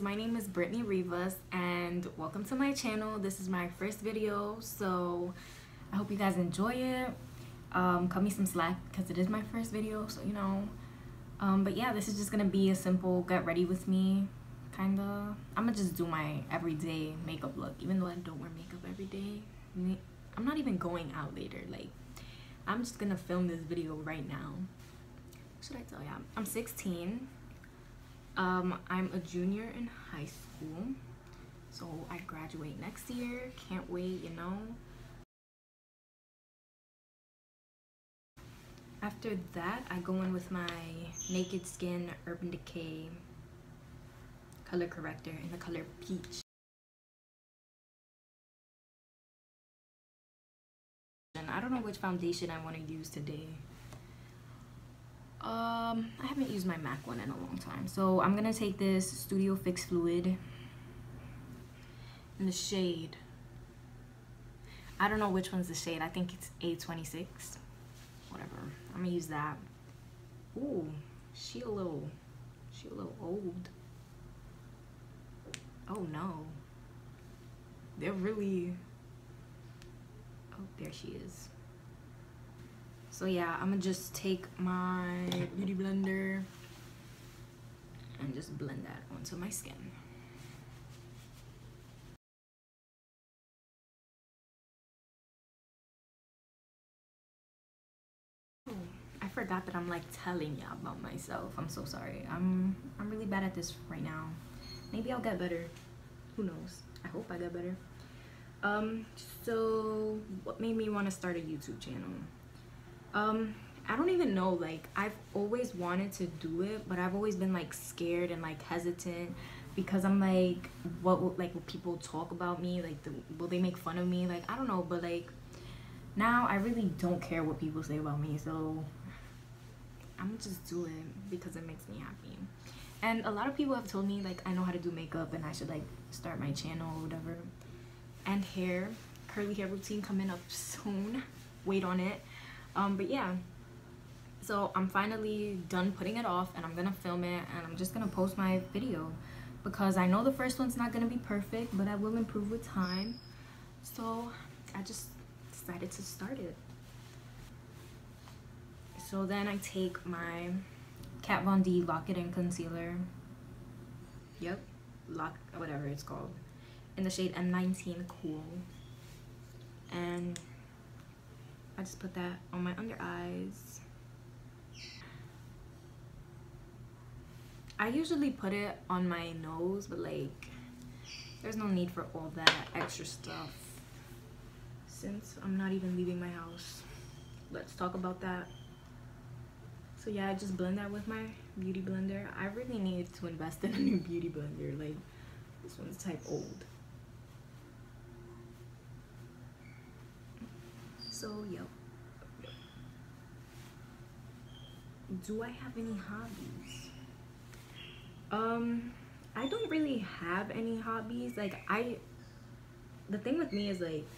my name is Brittany Rivas and welcome to my channel. This is my first video, so I hope you guys enjoy it. Cut me some slack because it is my first video, so you know. But yeah, this is just gonna be a simple get ready with me kinda. I'm gonna just do my everyday makeup look, even though I don't wear makeup every day. I'm not even going out later. Like, I'm just gonna film this video right now. What should I tell you? I'm 16. I'm a junior in high school, so I graduate next year. Can't wait, you know. After that, I go in with my Naked Skin Urban Decay color corrector in the color Peach. And I don't know which foundation I want to use today. I haven't used my MAC one in a long time, so I'm gonna take this Studio Fix Fluid in the shade, I don't know which one's the shade, I think it's A26, whatever. I'm gonna use that. Ooh, she a little old. Oh no, they're really, oh, there she is. So yeah, I'm gonna just take my beauty blender and just blend that onto my skin. Oh, I forgot that I'm like telling y'all about myself. I'm so sorry. I'm really bad at this right now. Maybe I'll get better. Who knows? I hope I get better. So what made me want to start a YouTube channel? I don't even know, like, I've always wanted to do it, but I've always been like scared and like hesitant because I'm like, what will people talk about me? Like, will they make fun of me? Like, I don't know, but like now I really don't care what people say about me, so I'm gonna just do it because it makes me happy. And a lot of people have told me like I know how to do makeup and I should like start my channel or whatever. And hair, curly hair routine coming up soon, wait on it. But yeah, so I'm finally done putting it off and I'm gonna film it and I'm just gonna post my video because I know the first one's not gonna be perfect, but I will improve with time. So I just decided to start it. So then I take my Kat Von D Lock It In Concealer. Yep, whatever it's called, in the shade M19 Cool. And I just put that on my under eyes. I usually put it on my nose, but like there's no need for all that extra stuff since I'm not even leaving my house. Let's talk about that. So yeah, I just blend that with my beauty blender. I really need to invest in a new beauty blender. Like, this one's type old. So yep. Do I have any hobbies? I don't really have any hobbies. Like, the thing with me is like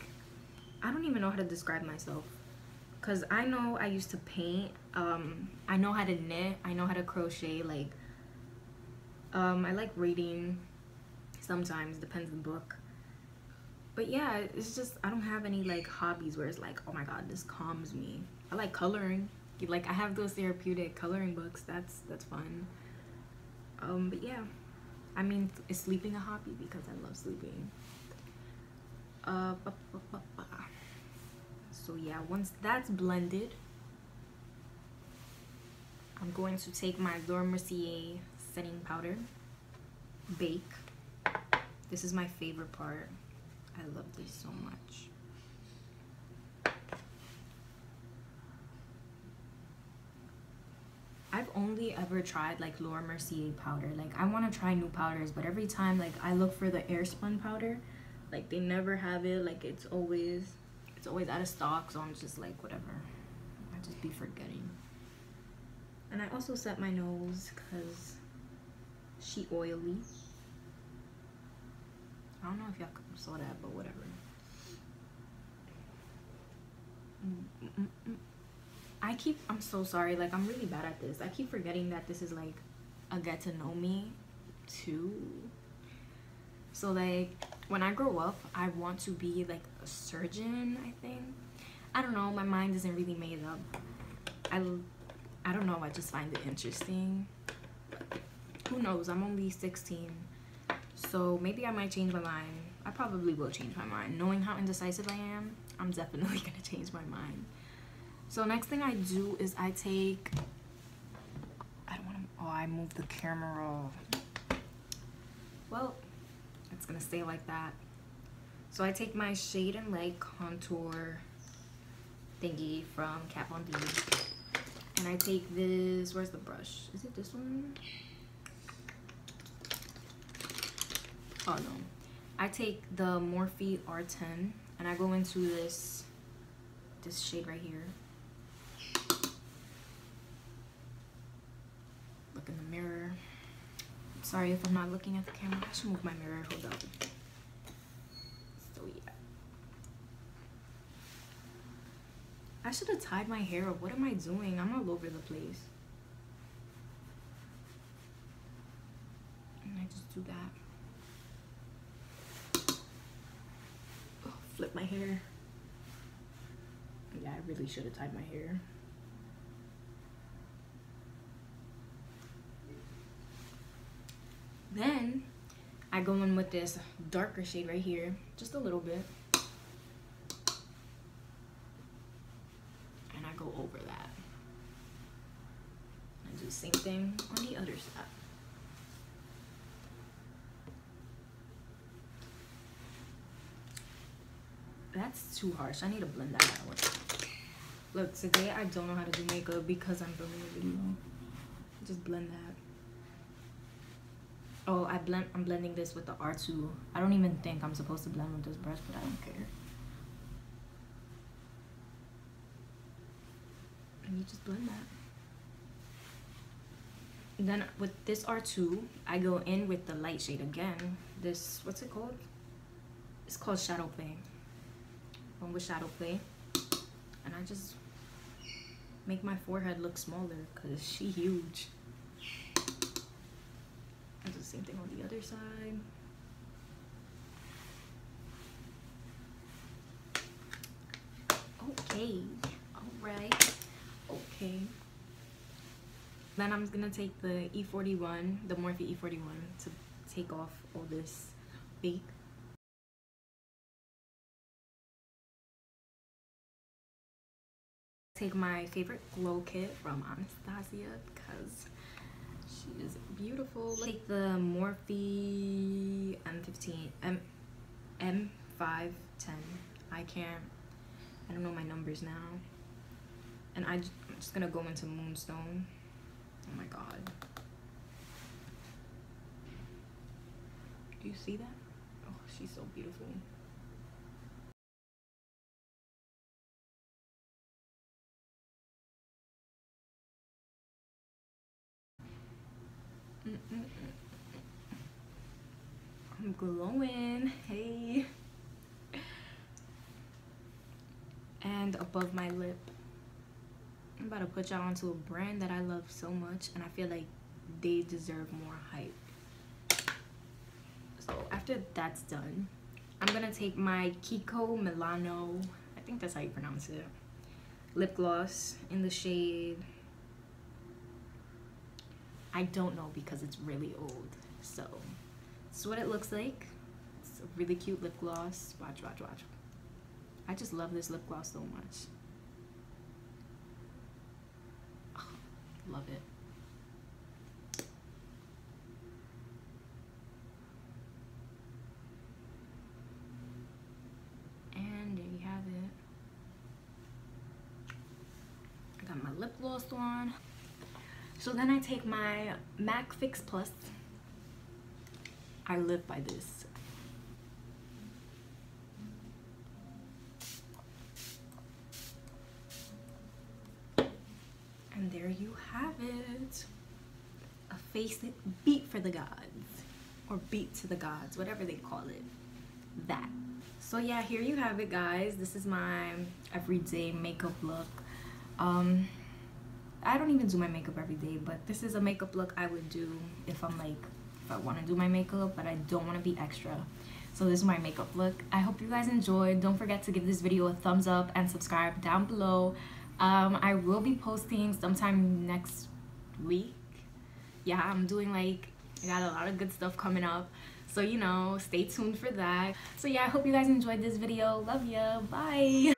I don't even know how to describe myself, because I know I used to paint, I know how to knit, I know how to crochet, like I like reading sometimes, depends on the book. But yeah, it's just I don't have any like hobbies where it's like, oh my god, this calms me. I like coloring. Like, I have those therapeutic coloring books. That's fun. But yeah, I mean, is sleeping a hobby? Because I love sleeping. So yeah, once that's blended, I'm going to take my Laura Mercier setting powder, bake. This is my favorite part. I love this so much. I've only ever tried like Laura Mercier powder. Like, I want to try new powders, but every time like I look for the airspun powder, like they never have it. Like, it's always out of stock, so I'm just like, whatever. I just be forgetting. And I also set my nose because she oily. I don't know if y'all saw that, but whatever. I'm so sorry, like I'm really bad at this. I keep forgetting that this is like a get to know me too. So like when I grow up, I want to be like a surgeon, I think. I don't know, my mind isn't really made up. I don't know, I just find it interesting. Who knows, I'm only 16. So maybe I might change my mind. I probably will change my mind. Knowing how indecisive I am, I'm definitely gonna change my mind. So next thing I do is I take, I don't wanna, oh, I moved the camera. Well, it's gonna stay like that. So I take my Shade and Light contour thingy from Kat Von D, and I take this, where's the brush? Is it this one? Oh no. I take the Morphe R10 and I go into this shade right here. Look in the mirror. Sorry if I'm not looking at the camera. I should move my mirror. Hold up. So yeah. I should have tied my hair up. What am I doing? I'm all over the place. And I just do that. Oh, flip my hair. Yeah, I really should have tied my hair. Then I go in with this darker shade right here, just a little bit. And I go over that. I do the same thing on the other side. That's too harsh. I need to blend that out. Look, today I don't know how to do makeup because I'm filming a video. Just blend that. Oh, I'm blending this with the R2. I don't even think I'm supposed to blend with this brush, but I don't care. And you just blend that. And then with this R2, I go in with the light shade again. This, what's it called? It's called Shadow Play. One with Shadow Play. And I just make my forehead look smaller because she huge. I do the same thing on the other side. Okay, alright, okay. Then I'm gonna take the E41, the Morphe E41, to take off all this fake. Take my favorite glow kit from Anastasia because she is beautiful. Take the Morphe M510. I don't know my numbers now. And I'm just gonna go into Moonstone. Oh my god. Do you see that? Oh, she's so beautiful. I'm glowing, hey. And above my lip, I'm about to put y'all onto a brand that I love so much, and I feel like they deserve more hype. So after that's done, I'm gonna take my Kiko Milano, I think that's how you pronounce it, lip gloss in the shade, I don't know because it's really old. So this is what it looks like. It's a really cute lip gloss. Watch, watch, watch. I just love this lip gloss so much. Oh, love it. And there you have it. I got my lip gloss on. So then I take my MAC Fix Plus. I live by this. And there you have it. A face beat for the gods. Or beat to the gods, whatever they call it. That. So yeah, here you have it, guys. This is my everyday makeup look. I don't even do my makeup every day, but this is a makeup look I would do if I'm like if I want to do my makeup, but I don't want to be extra. So this is my makeup look. I hope you guys enjoyed. Don't forget to give this video a thumbs up and subscribe down below. I will be posting sometime next week. Yeah, I'm doing like, I got a lot of good stuff coming up, so you know, stay tuned for that. So yeah, I hope you guys enjoyed this video. Love ya. Bye.